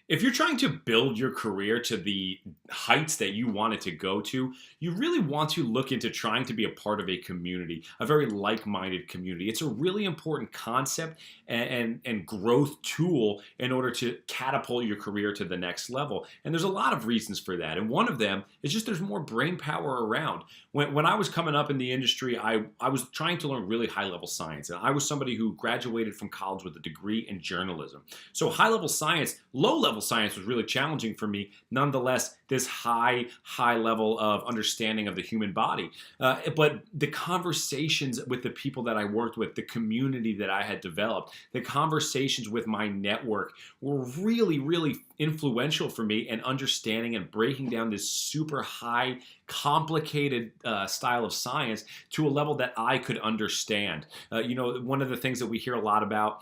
If you're trying to build your career to the heights that you want it to go to, you really want to look into trying to be a part of a community, a very like-minded community. It's a really important concept and growth tool in order to catapult your career to the next level. And there's a lot of reasons for that. And one of them is just there's more brain power around. When I was coming up in the industry, I was trying to learn really high-level science. And I was somebody who graduated from college with a degree in journalism. So high-level science, low-level science was really challenging for me. Nonetheless, this high level of understanding of the human body. But the conversations with the people that I worked with, the community that I had developed, the conversations with my network were really influential for me in understanding and breaking down this super high, complicated style of science to a level that I could understand. One of the things that we hear a lot about,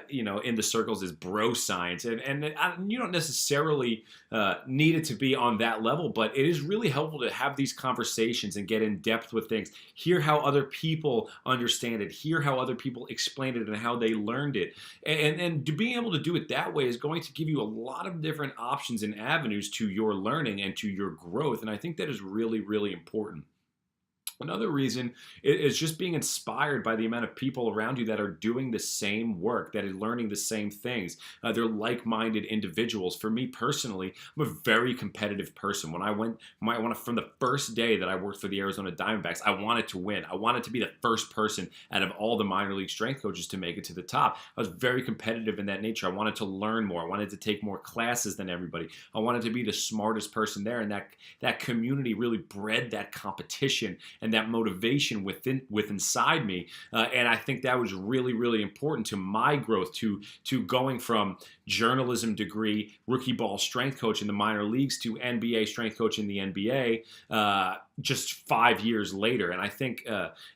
in the circles is bro science, and you don't necessarily need it to be on that level, but it is really helpful to have these conversations and get in depth with things, hear how other people understand it, hear how other people explain it and how they learned it. And to being able to do it that way is going to give you a lot of different options and avenues to your learning and to your growth. And I think that is really important. Another reason is just being inspired by the amount of people around you that are doing the same work, that are learning the same things. They're like-minded individuals. For me personally, I'm a very competitive person. When I went, from the first day that I worked for the Arizona Diamondbacks, I wanted to win. I wanted to be the first person out of all the minor league strength coaches to make it to the top. I was very competitive in that nature. I wanted to learn more. I wanted to take more classes than everybody. I wanted to be the smartest person there, and that community really bred that competition and that motivation inside me, and I think that was really important to my growth, to going from journalism degree, rookie ball strength coach in the minor leagues to NBA strength coach in the NBA. Just 5 years later, and I think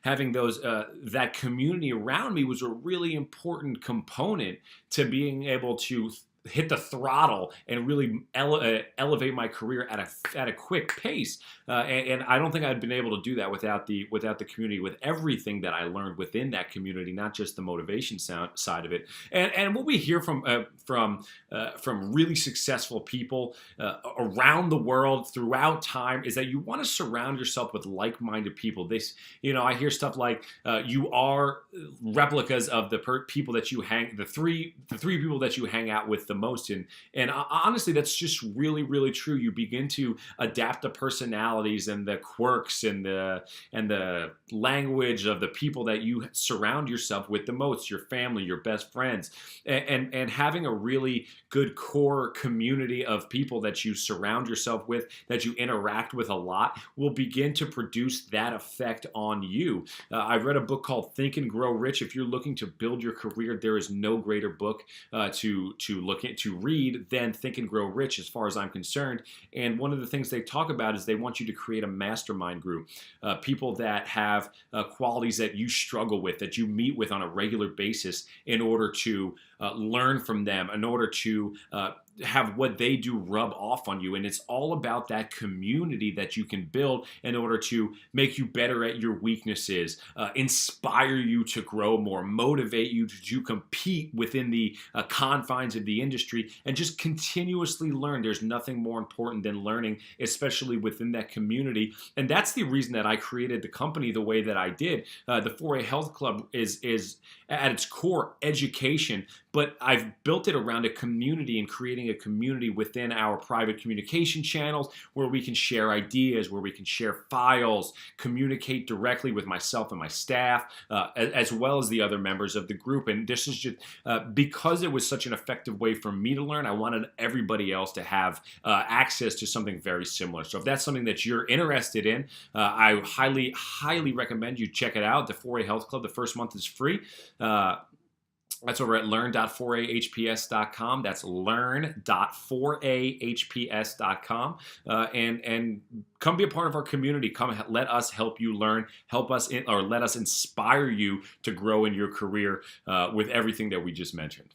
having that community around me was a really important component to being able to hit the throttle and really elevate my career at a quick pace. And I don't think I'd been able to do that without the community, with everything that I learned within that community, not just the motivation side of it. And what we hear from really successful people around the world throughout time is that you want to surround yourself with like-minded people. I hear stuff like you are replicas of the people that you the three people that you hang out with the most. And honestly, that's just really true. You begin to adapt the personalities and the quirks and the language of the people that you surround yourself with the most, your family, your best friends, and having a really good core community of people that you surround yourself with, that you interact with a lot, will begin to produce that effect on you. I've read a book called Think and Grow Rich. If you're looking to build your career, there is no greater book to read than Think and Grow Rich, as far as I'm concerned. And one of the things they talk about is they want you to create a mastermind group, people that have qualities that you struggle with, that you meet with on a regular basis, in order to learn from them, in order to have what they do rub off on you. And it's all about that community that you can build in order to make you better at your weaknesses, inspire you to grow more, motivate you to compete within the confines of the industry, and just continuously learn. There's nothing more important than learning, especially within that community. And that's the reason that I created the company the way that I did. The 4A Health Club is at its core education, but I've built it around a community and creating a community within our private communication channels where we can share ideas, where we can share files, communicate directly with myself and my staff, as well as the other members of the group. And this is just because it was such an effective way for me to learn, I wanted everybody else to have access to something very similar. So if that's something that you're interested in, I highly recommend you check it out. The 4A Health Club, the first month is free. That's over at learn.4ahps.com. That's learn.4ahps.com. And come be a part of our community. Come let us help you learn. Let us inspire you to grow in your career with everything that we just mentioned.